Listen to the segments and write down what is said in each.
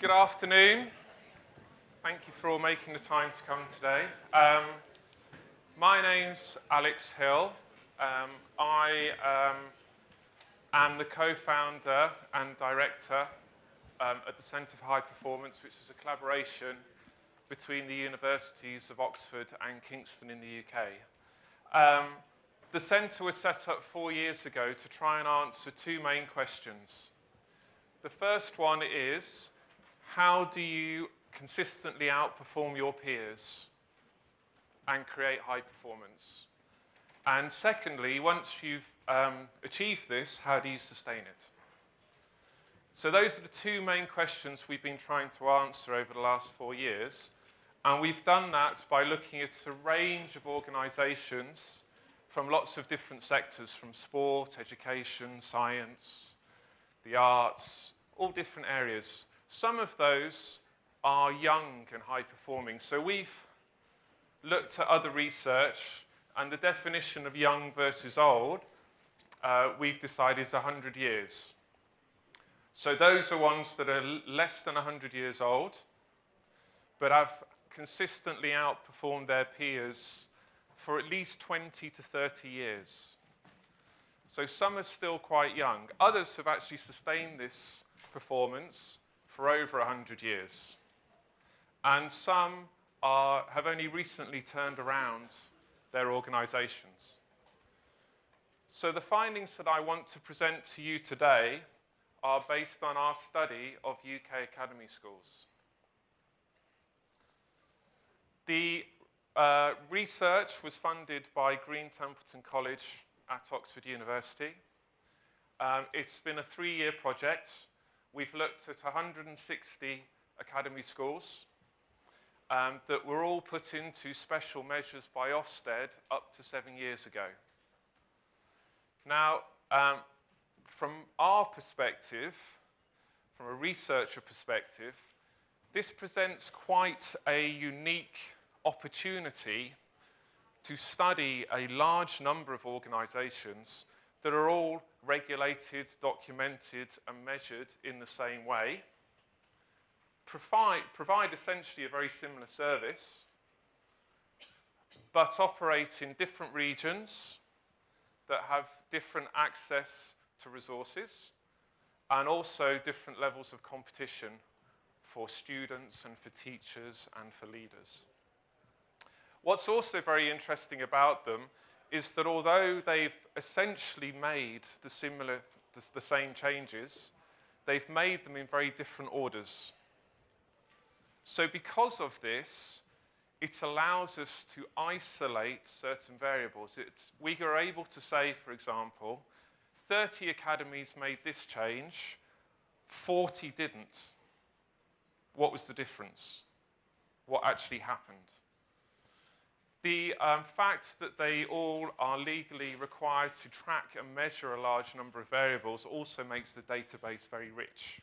Good afternoon. Thank you for all making the time to come today. My name's Alex Hill. I am the co-founder and director at the Centre for High Performance, which is a collaboration between the universities of Oxford and Kingston in the UK. The centre was set up 4 years ago to try and answer two main questions. The first one is, how do you consistently outperform your peers and create high performance? And secondly, once you've achieved this, how do you sustain it? So those are the two main questions we've been trying to answer over the last 4 years. And we've done that by looking at a range of organisations from lots of different sectors, from sport, education, science, the arts, all different areas. Some of those are young and high-performing. So we've looked at other research, and the definition of young versus old, we've decided is 100 years. So those are ones that are less than 100 years old, but have consistently outperformed their peers for at least 20 to 30 years. So some are still quite young. Others have actually sustained this performance for over 100 years. And some have only recently turned around their organisations. So the findings that I want to present to you today are based on our study of UK academy schools. The research was funded by Green Templeton College at Oxford University. It's been a 3-year project. We've looked at 160 academy schools that were all put into special measures by OfSTED up to 7 years ago. Now, from our perspective, from a researcher perspective, this presents quite a unique opportunity to study a large number of organisations that are all regulated, documented, and measured in the same way, provide essentially a very similar service, but operate in different regions that have different access to resources, and also different levels of competition for students and for teachers and for leaders. What's also very interesting about them is that although they've essentially made the same changes, they've made them in very different orders. So because of this, it allows us to isolate certain variables. We are able to say, for example, 30 academies made this change, 40 didn't. What was the difference? What actually happened? The fact that they all are legally required to track and measure a large number of variables also makes the database very rich.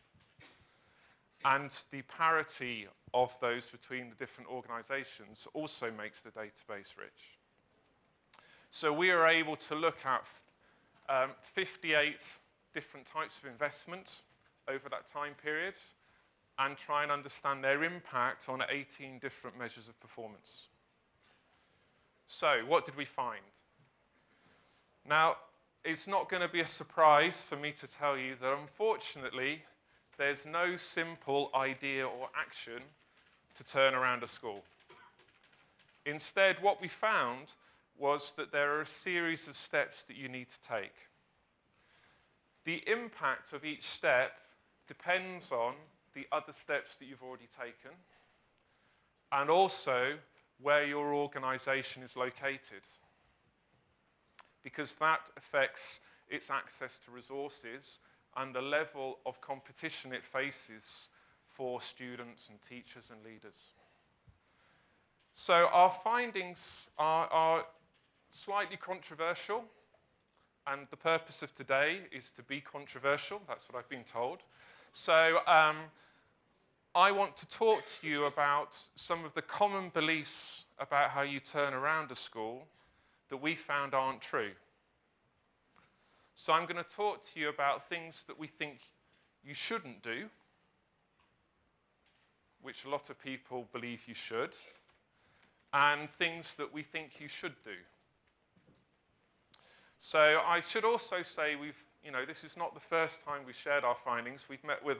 And the parity of those between the different organisations also makes the database rich. So we are able to look at 58 different types of investment over that time period and try and understand their impact on 18 different measures of performance. So, what did we find? Now, it's not going to be a surprise for me to tell you that unfortunately, there's no simple idea or action to turn around a school. Instead, what we found was that there are a series of steps that you need to take. The impact of each step depends on the other steps that you've already taken, and also where your organisation is located, because that affects its access to resources and the level of competition it faces for students and teachers and leaders. So our findings are slightly controversial, and the purpose of today is to be controversial. That's what I've been told. So I want to talk to you about some of the common beliefs about how you turn around a school that we found aren't true. So I'm going to talk to you about things that we think you shouldn't do, which a lot of people believe you should, and things that we think you should do. So I should also say this is not the first time we've shared our findings. We've met with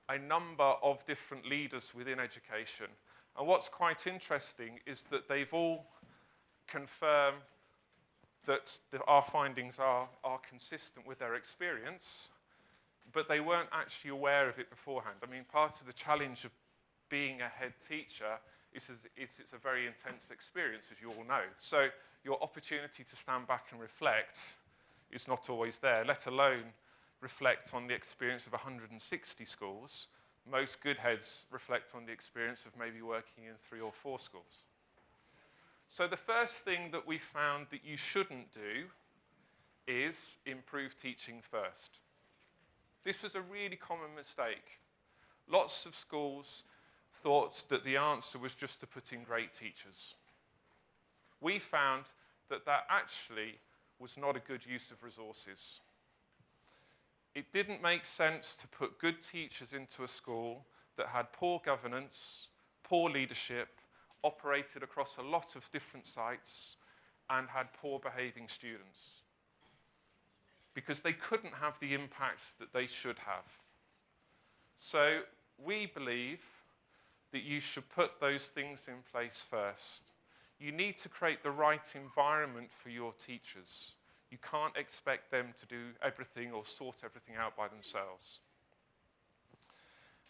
a number of different leaders within education. And what's quite interesting is that they've all confirmed that our findings are consistent with their experience, but they weren't actually aware of it beforehand. I mean, part of the challenge of being a head teacher is it's a very intense experience, as you all know. So your opportunity to stand back and reflect is not always there, let alone reflect on the experience of 160 schools. Most good heads reflect on the experience of maybe working in 3 or 4 schools. So the first thing that we found that you shouldn't do is improve teaching first. This was a really common mistake. Lots of schools thought that the answer was just to put in great teachers. We found that that actually was not a good use of resources. It didn't make sense to put good teachers into a school that had poor governance, poor leadership, operated across a lot of different sites, and had poor behaving students, because they couldn't have the impact that they should have. So we believe that you should put those things in place first. You need to create the right environment for your teachers. You can't expect them to do everything or sort everything out by themselves.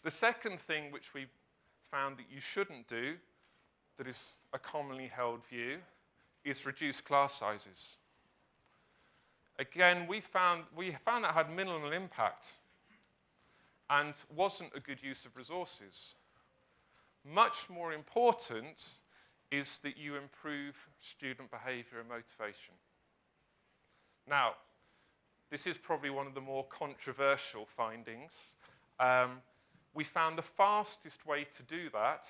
The second thing which we found that you shouldn't do, that is a commonly held view, is reduce class sizes. Again, we found that had minimal impact and wasn't a good use of resources. Much more important is that you improve student behaviour and motivation. Now, this is probably one of the more controversial findings. We found the fastest way to do that,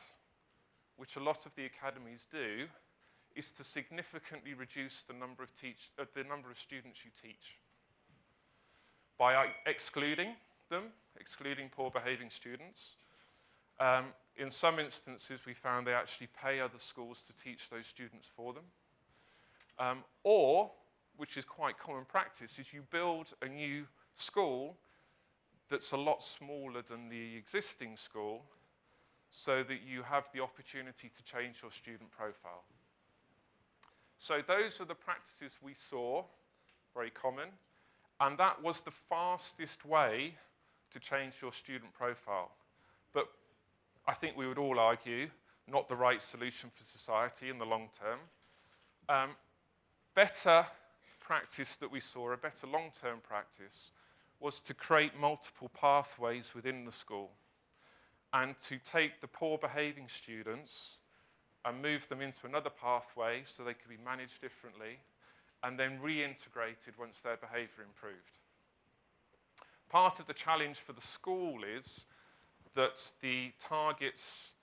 which a lot of the academies do, is to significantly reduce the number of students you teach by excluding them, excluding poor behaving students. In some instances, we found they actually pay other schools to teach those students for them. Or, which is quite common practice, is you build a new school that's a lot smaller than the existing school so that you have the opportunity to change your student profile. So those are the practices we saw, very common, and that was the fastest way to change your student profile. But I think we would all argue, not the right solution for society in the long term. Better practice that we saw, a better long-term practice, was to create multiple pathways within the school and to take the poor behaving students and move them into another pathway so they could be managed differently and then reintegrated once their behaviour improved. Part of the challenge for the school is that the targets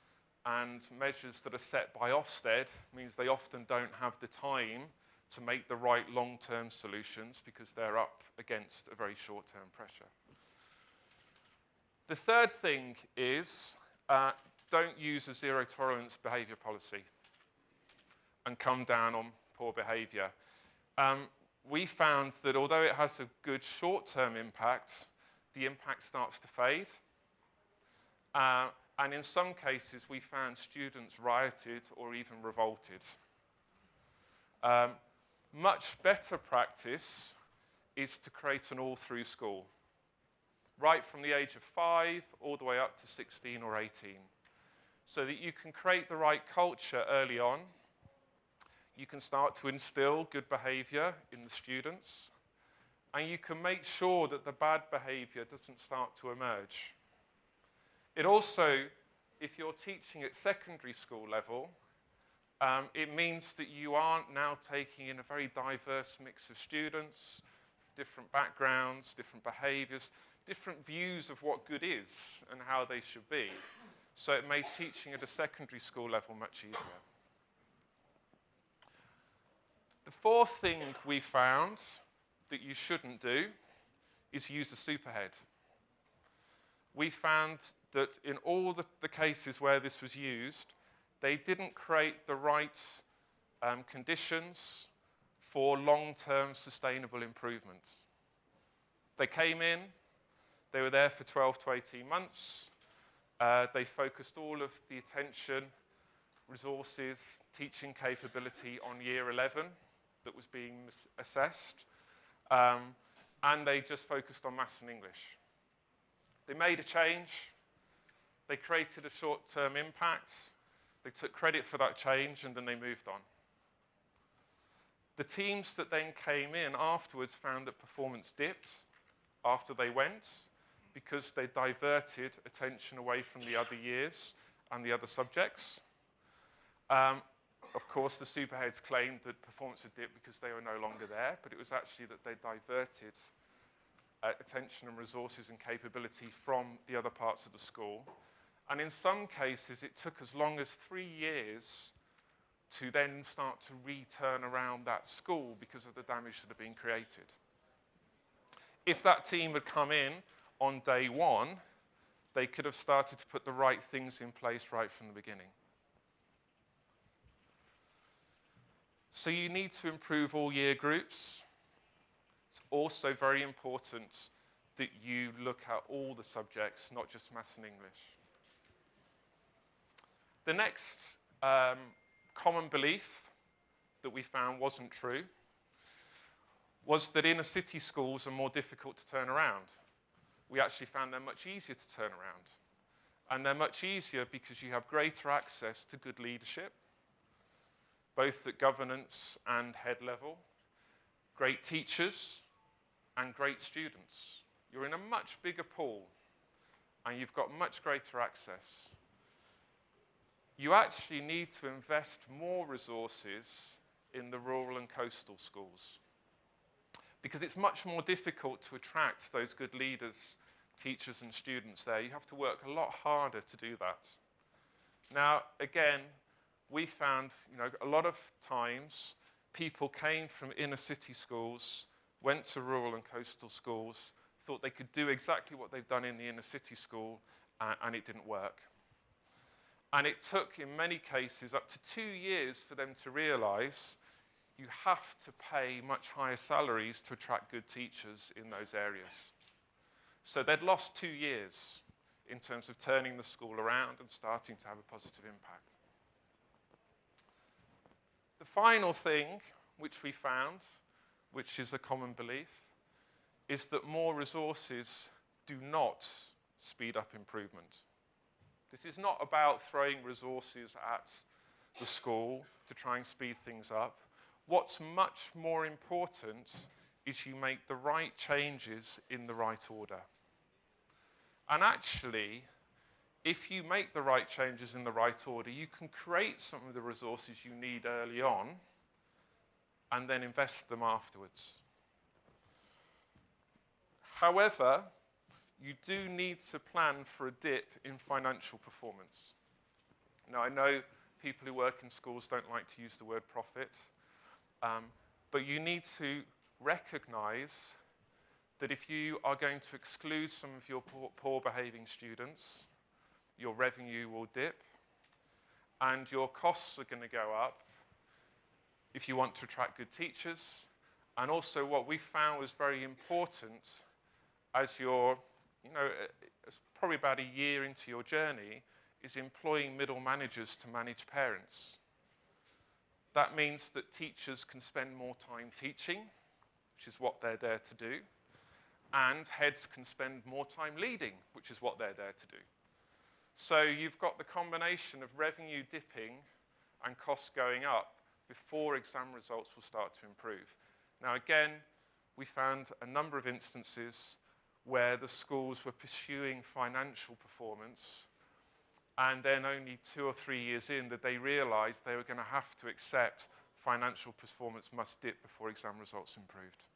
and measures that are set by OfSTED means they often don't have the time to make the right long-term solutions because they're up against a very short-term pressure. The third thing is don't use a zero-tolerance behaviour policy and come down on poor behaviour. We found that although it has a good short-term impact, the impact starts to fade. And in some cases, we found students rioted or even revolted. Much better practice is to create an all-through school, right from the age of 5 all the way up to 16 or 18, so that you can create the right culture early on. You can start to instill good behaviour in the students, and you can make sure that the bad behaviour doesn't start to emerge. It also, if you're teaching at secondary school level, it means that you aren't now taking in a very diverse mix of students, different backgrounds, different behaviours, different views of what good is and how they should be. So it made teaching at a secondary school level much easier. The fourth thing we found that you shouldn't do is use a superhead. we found that in all the cases where this was used, they didn't create the right conditions for long-term sustainable improvement. They came in, they were there for 12 to 18 months. They focused all of the attention, resources, teaching capability on year 11 that was being assessed. And they just focused on maths and English. They made a change. They created a short-term impact. They took credit for that change, and then they moved on. The teams that then came in afterwards found that performance dipped after they went because they diverted attention away from the other years and the other subjects. Of course, the superheads claimed that performance had dipped because they were no longer there, but it was actually that they diverted attention and resources and capability from the other parts of the school. And in some cases, it took as long as 3 years to then start to return around that school because of the damage that had been created. If that team had come in on day one, they could have started to put the right things in place right from the beginning. So you need to improve all year groups. It's also very important that you look at all the subjects, not just maths and English. The next common belief that we found wasn't true was that inner city schools are more difficult to turn around. We actually found they're much easier to turn around. And they're much easier because you have greater access to good leadership, both at governance and head level, great teachers, and great students. You're in a much bigger pool, and you've got much greater access. You actually need to invest more resources in the rural and coastal schools because it's much more difficult to attract those good leaders, teachers, and students there. You have to work a lot harder to do that. Now, again, we found, a lot of times people came from inner city schools, went to rural and coastal schools, thought they could do exactly what they've done in the inner city school, and it didn't work. And it took, in many cases, up to 2 years for them to realize you have to pay much higher salaries to attract good teachers in those areas. So they'd lost 2 years in terms of turning the school around and starting to have a positive impact. The final thing which we found, which is a common belief, is that more resources do not speed up improvement. This is not about throwing resources at the school to try and speed things up. What's much more important is you make the right changes in the right order. And actually, if you make the right changes in the right order, you can create some of the resources you need early on and then invest them afterwards. However, you do need to plan for a dip in financial performance. Now, I know people who work in schools don't like to use the word profit, but you need to recognize that if you are going to exclude some of your poor behaving students, your revenue will dip, and your costs are going to go up if you want to attract good teachers. And also what we found was very important as you're, it's probably about a year into your journey, is employing middle managers to manage parents. That means that teachers can spend more time teaching, which is what they're there to do, and heads can spend more time leading, which is what they're there to do. So you've got the combination of revenue dipping and costs going up before exam results will start to improve. Now again, we found a number of instances where the schools were pursuing financial performance, and then only 2 or 3 years in that they realized they were going to have to accept financial performance must dip before exam results improved.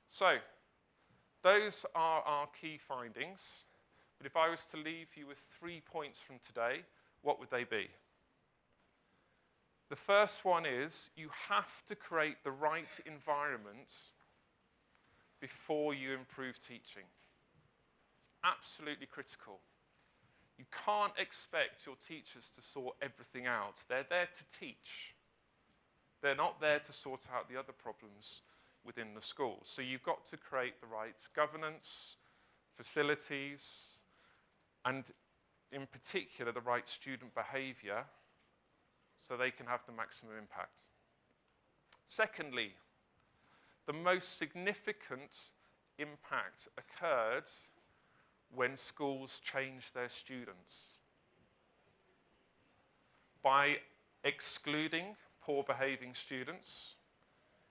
So, those are our key findings. But if I was to leave you with 3 points from today, what would they be? The first one is you have to create the right environment before you improve teaching. It's absolutely critical. You can't expect your teachers to sort everything out. They're there to teach. They're not there to sort out the other problems within the school. So you've got to create the right governance, facilities, and in particular the right student behaviour so they can have the maximum impact. Secondly, the most significant impact occurred when schools changed their students. By excluding poor behaving students,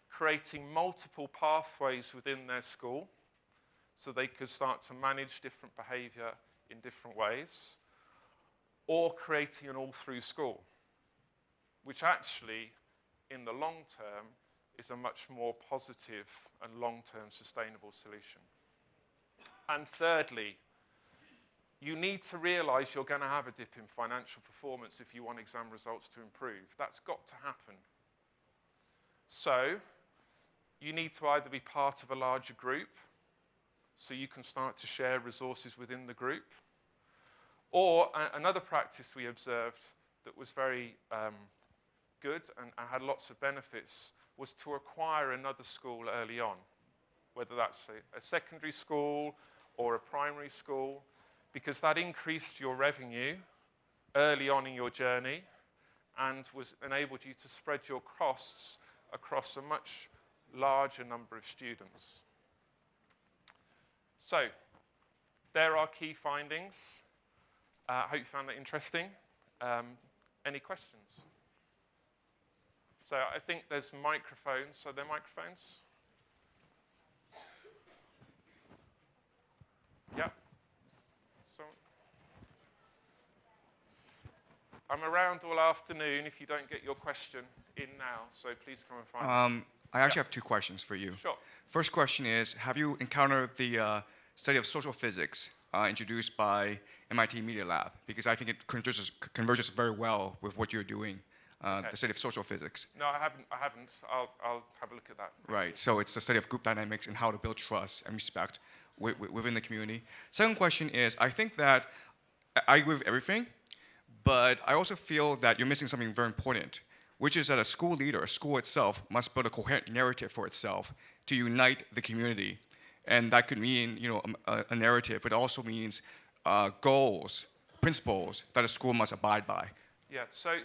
creating multiple pathways within their school so they could start to manage different behaviour in different ways, or creating an all-through school, which actually, in the long term, is a much more positive and long-term sustainable solution. And thirdly, you need to realise you're going to have a dip in financial performance if you want exam results to improve. That's got to happen. So, you need to either be part of a larger group, so you can start to share resources within the group, or another practice we observed that was very good and had lots of benefits was to acquire another school early on, whether that's a secondary school or a primary school, because that increased your revenue early on in your journey and enabled you to spread your costs across a much larger number of students. So, there are key findings. I hope you found that interesting. Any questions? So I think there's microphones. So there are microphones? Yeah. So I'm around all afternoon if you don't get your question in now. So please come and find me. I actually have two questions for you. Sure. First question is, have you encountered the study of social physics introduced by MIT Media Lab? Because I think it converges very well with what you're doing, the study of social physics. No, I haven't. I'll have a look at that. Right, so it's a study of group dynamics and how to build trust and respect within the community. Second question is, I think that I agree with everything, but I also feel that you're missing something very important, which is that a school leader, a school itself, must build a coherent narrative for itself to unite the community. And that could mean, a narrative, but it also means goals, principles that a school must abide by. Yeah, so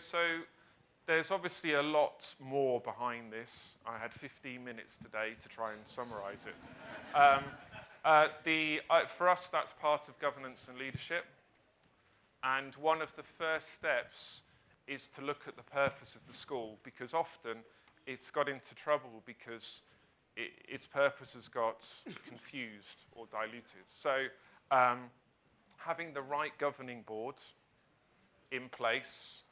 there's obviously a lot more behind this. I had 15 minutes today to try and summarize it. For us, that's part of governance and leadership. And one of the first steps is to look at the purpose of the school, because often it's got into trouble because its purpose has got confused or diluted. So having the right governing board in place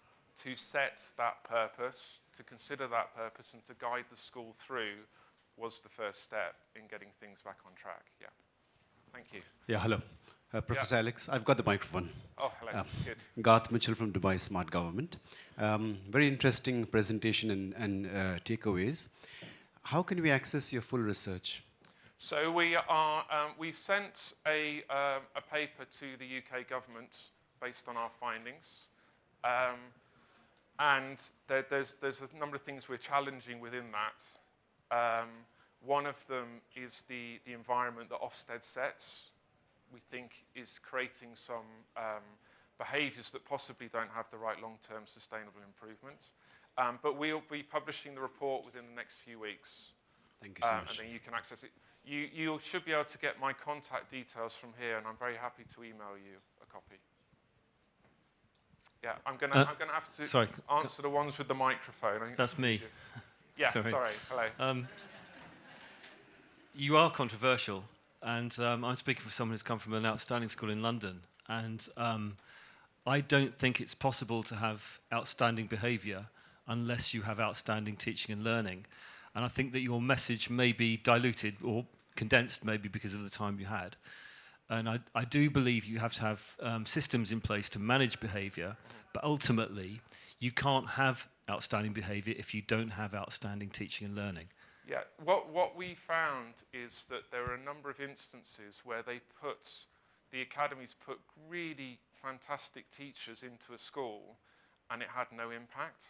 to set that purpose, to consider that purpose and to guide the school through was the first step in getting things back on track. Yeah. Thank you. Yeah, hello. Professor Alex, I've got the microphone. Oh, hello. Good. Garth Mitchell from Dubai Smart Government. Very interesting presentation and takeaways. How can we access your full research? So we've sent a paper to the UK government based on our findings. And there's a number of things we're challenging within that. One of them is the environment that OfSTED sets. We think is creating some behaviours that possibly don't have the right long-term sustainable improvement. But we'll be publishing the report within the next few weeks. Thank you so much. And then you can access it. You should be able to get my contact details from here, and I'm very happy to email you a copy. Yeah, I'm gonna have to answer the ones with the microphone. That's me. Yeah, sorry. Hello. You are controversial, and I'm speaking for someone who's come from an outstanding school in London, and I don't think it's possible to have outstanding behaviour unless you have outstanding teaching and learning. And I think that your message may be diluted or condensed maybe because of the time you had. And I do believe you have to have systems in place to manage behaviour, but ultimately you can't have outstanding behaviour if you don't have outstanding teaching and learning. Yeah, what we found is that there are a number of instances where they put the academies put really fantastic teachers into a school and it had no impact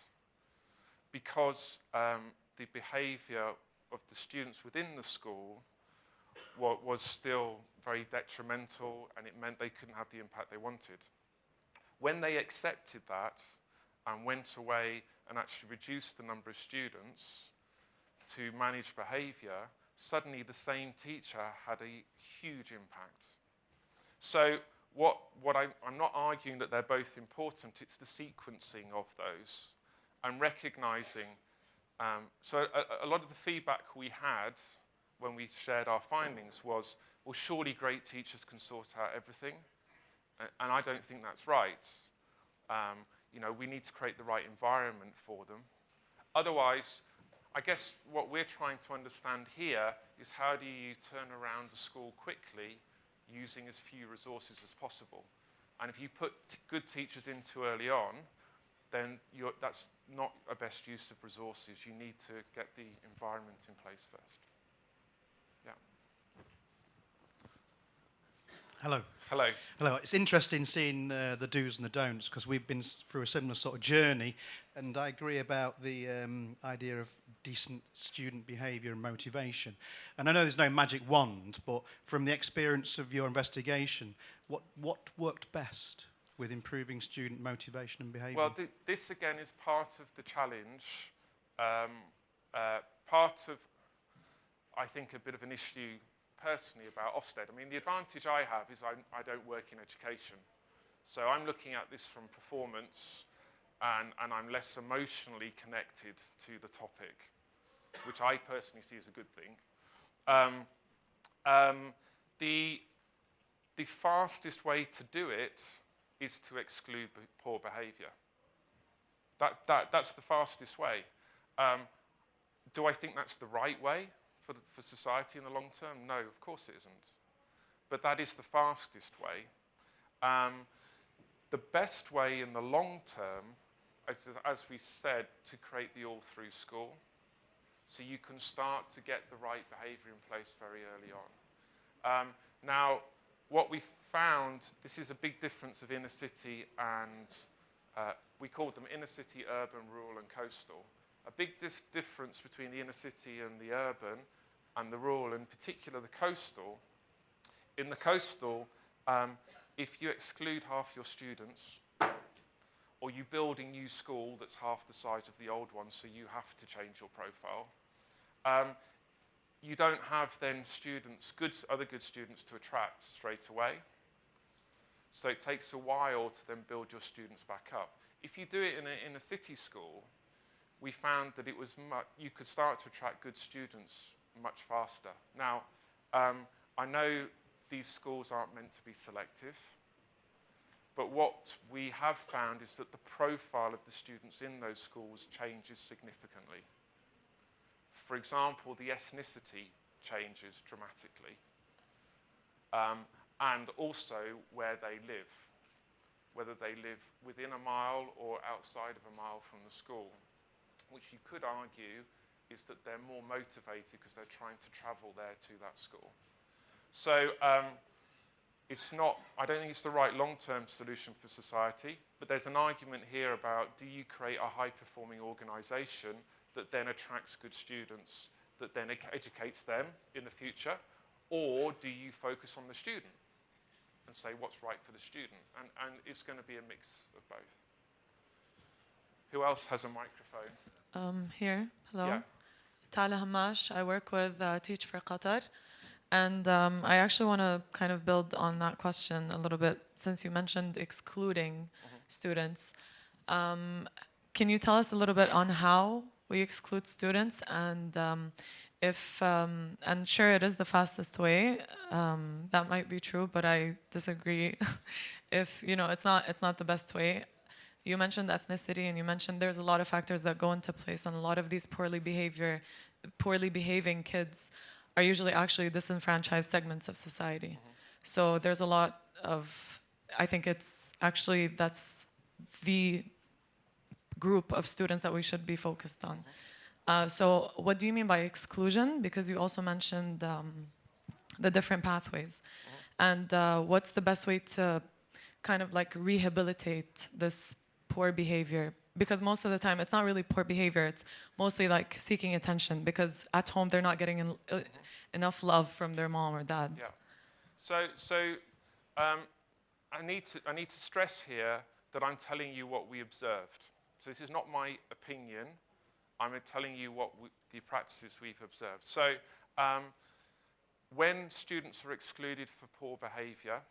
because the behaviour of the students within the school was still very detrimental, and it meant they couldn't have the impact they wanted. When they accepted that and went away and actually reduced the number of students to manage behaviour, suddenly the same teacher had a huge impact. So I'm not arguing that they're both important, it's the sequencing of those and recognising. So a lot of the feedback we had when we shared our findings was, well, surely great teachers can sort out everything. And I don't think that's right. You know, we need to create the right environment for them. Otherwise, I guess what we're trying to understand here is how do you turn around a school quickly using as few resources as possible. And if you put good teachers in too early on, then that's not a best use of resources. You need to get the environment in place first. Yeah. Hello. Hello. Hello. It's interesting seeing the do's and the don'ts, because we've been through a similar sort of journey, and I agree about the idea of decent student behaviour and motivation. And I know there's no magic wand, but from the experience of your investigation, what worked best with improving student motivation and behaviour? Well, this again is part of the challenge. Part of, I think, a bit of an issue personally about OfSTED. I mean, the advantage I have is I don't work in education. So I'm looking at this from performance, and I'm less emotionally connected to the topic, which I personally see as a good thing. The fastest way to do it is to exclude poor behaviour. That's the fastest way. Do I think that's the right way for society in the long term? No, of course it isn't. But that is the fastest way. The best way in the long term, as we said, to create the all-through school. So you can start to get the right behaviour in place very early on. Now, what we found, this is a big difference of inner city and, we called them inner city, urban, rural and coastal. A big difference between the inner city and the urban and the rural, in particular the coastal. In the coastal, if you exclude half your students, or you build a new school that's half the size of the old one, so you have to change your profile, you don't have then students, other good students to attract straight away. So it takes a while to then build your students back up. If you do it in a city school, we found that you could start to attract good students much faster. Now, I know these schools aren't meant to be selective, but what we have found is that the profile of the students in those schools changes significantly. For example, the ethnicity changes dramatically, and also where they live, whether they live within a mile or outside of a mile from the school, which you could argue is that they're more motivated because they're trying to travel there to that school. So I don't think it's the right long-term solution for society, but there's an argument here about, do you create a high-performing organisation that then attracts good students, that then educates them in the future, or do you focus on the student and say what's right for the student? And it's going to be a mix of both. Who else has a microphone? Here, hello. Yeah. Tala Hamash, I work with Teach for Qatar. And I actually want to kind of build on that question a little bit, since you mentioned excluding students. Can you tell us a little bit on how we exclude students, and and sure, it is the fastest way. That might be true, but I disagree. If it's not the best way. You mentioned ethnicity, and you mentioned there's a lot of factors that go into place, and a lot of these poorly behaving kids are usually actually disenfranchised segments of society. So there's a lot of, I think that's the group of students that we should be focused on. So what do you mean by exclusion? Because you also mentioned the different pathways. And what's the best way to kind of like rehabilitate this poor behavior? Because most of the time it's not really poor behavior, it's mostly like seeking attention, because at home they're not getting enough love from their mom or dad. Yeah. So I need to stress here that I'm telling you what we observed. So this is not my opinion. I'm telling you what the practices we've observed. So when students are excluded for poor behavior,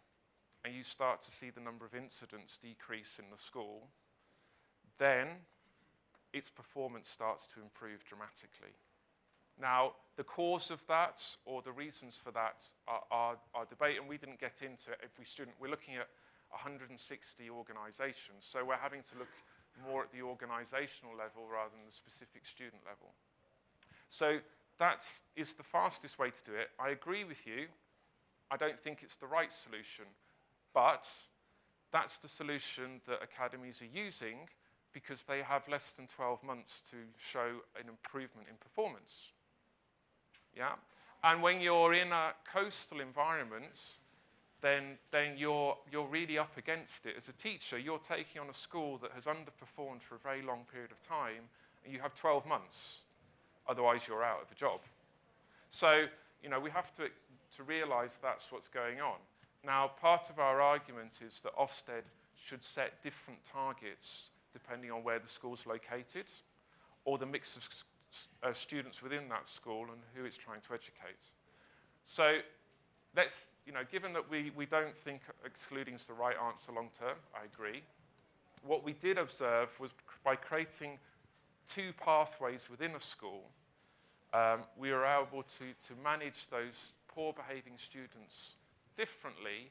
and you start to see the number of incidents decrease in the school, then its performance starts to improve dramatically. Now, the cause of that or the reasons for that are debate, and we didn't get into every student. We're looking at 160 organisations, so we're having to look more at the organisational level rather than the specific student level. So that is the fastest way to do it. I agree with you. I don't think it's the right solution, but that's the solution that academies are using because they have less than 12 months to show an improvement in performance. Yeah? And when you're in a coastal environment, then you're really up against it. As a teacher, you're taking on a school that has underperformed for a very long period of time, and you have 12 months. Otherwise, you're out of a job. So, we have to realise that's what's going on. Now, part of our argument is that OfSTED should set different targets depending on where the school's located, or the mix of students within that school and who it's trying to educate. So let's, given that we don't think excluding is the right answer long term, I agree. What we did observe was by creating 2 pathways within a school, we were able to manage those poor behaving students differently,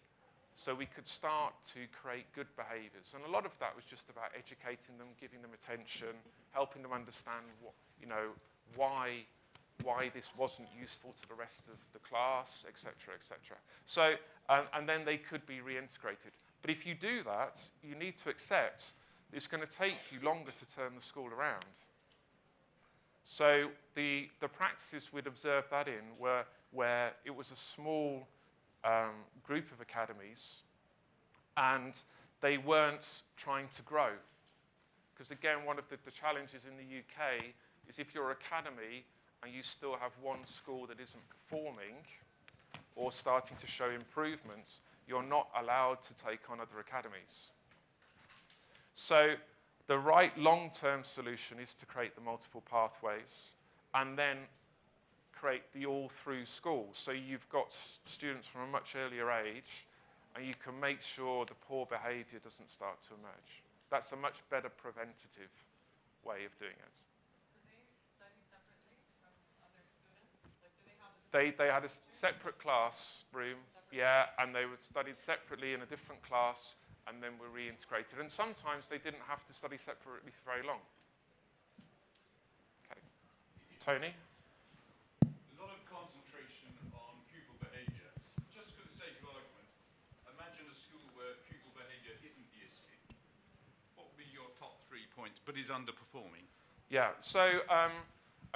so we could start to create good behaviours. And a lot of that was just about educating them, giving them attention, helping them understand what, why this wasn't useful to the rest of the class, etc., etc. So, and then they could be reintegrated. But if you do that, you need to accept that it's going to take you longer to turn the school around. So the practices we'd observed that in were where it was a small group of academies, and they weren't trying to grow. Because again, one of the challenges in the UK is if you're an academy and you still have one school that isn't performing or starting to show improvements, you're not allowed to take on other academies. So the right long-term solution is to create the multiple pathways and then create the all-through schools. So you've got students from a much earlier age, and you can make sure the poor behaviour doesn't start to emerge. That's a much better preventative way of doing it. Do they study separately from other students? Like, do they have They had a separate classroom, yeah, and they were studied separately in a different class, and then were reintegrated. And sometimes they didn't have to study separately for very long. Okay. Tony? But is underperforming? Yeah, so, I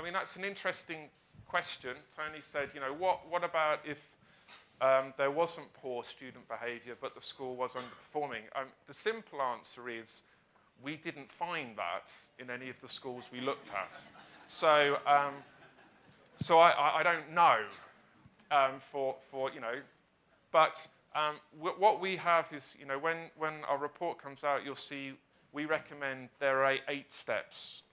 mean, that's an interesting question. Tony said, what about if there wasn't poor student behaviour, but the school was underperforming? The simple answer is we didn't find that in any of the schools we looked at. So, I don't know but what we have is, when our report comes out, you'll see we recommend there are 8 steps.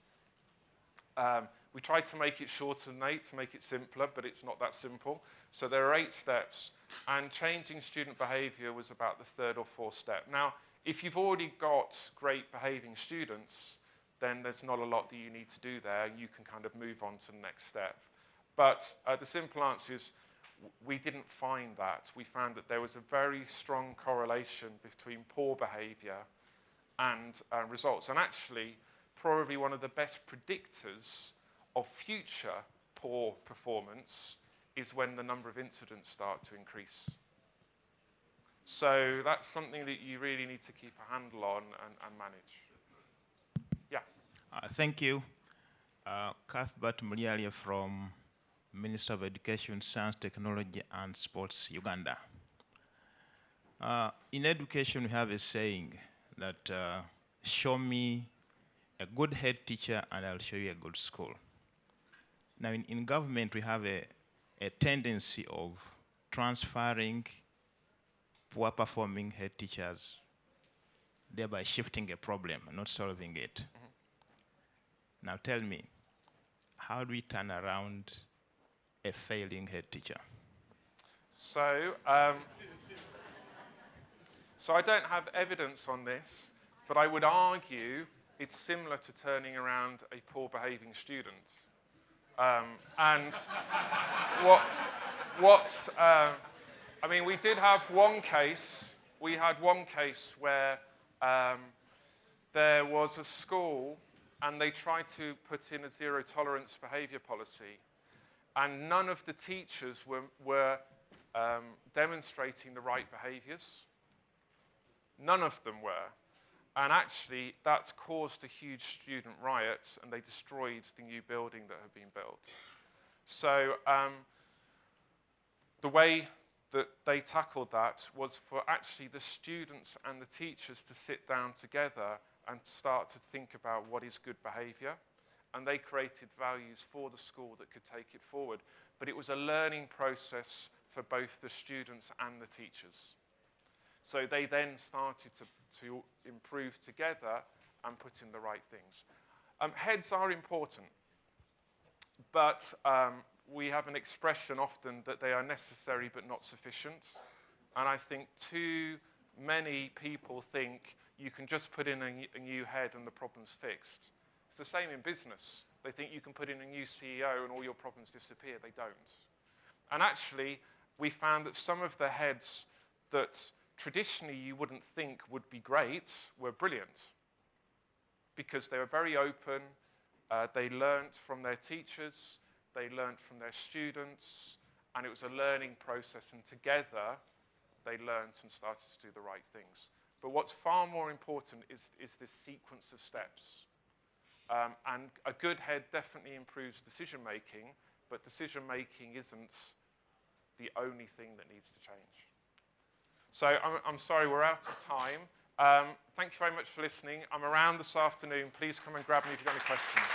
We tried to make it shorter than 8 to make it simpler, but it's not that simple. So there are 8 steps, and changing student behaviour was about the 3rd or 4th step. Now, if you've already got great behaving students, then there's not a lot that you need to do there. You can kind of move on to the next step. But the simple answer is we didn't find that. We found that there was a very strong correlation between poor behaviour and results. And actually, probably one of the best predictors of future poor performance is when the number of incidents start to increase. So that's something that you really need to keep a handle on and manage. Yeah. Thank you. Cuthbert Mulialia from Minister of Education, Science, Technology and Sports, Uganda. In education, we have a saying that show me a good head teacher and I'll show you a good school. Now, in government, we have a tendency of transferring poor performing head teachers, thereby shifting a problem and not solving it. Now tell me, how do we turn around a failing head teacher? So, so I don't have evidence on this, but I would argue it's similar to turning around a poor behaving student. And I mean, we did have one case. We had one case where there was a school and they tried to put in a zero tolerance behavior policy, and none of the teachers were demonstrating the right behaviors. None of them were. And actually, that's caused a huge student riot, and they destroyed the new building that had been built. So the way that they tackled that was for actually the students and the teachers to sit down together and start to think about what is good behavior. And they created values for the school that could take it forward. But it was a learning process for both the students and the teachers. So they then started to improve together and put in the right things. Heads are important, but we have an expression often that they are necessary but not sufficient. And I think too many people think you can just put in a new head and the problem's fixed. It's the same in business. They think you can put in a new CEO and all your problems disappear. They don't. And actually, we found that some of the heads that traditionally you wouldn't think would be great were brilliant, because they were very open, they learnt from their teachers, they learnt from their students, and it was a learning process, and together they learnt and started to do the right things. But what's far more important is this sequence of steps. And a good head definitely improves decision making, but decision making isn't the only thing that needs to change. So I'm sorry, we're out of time. Thank you very much for listening. I'm around this afternoon. Please come and grab me if you've got any questions.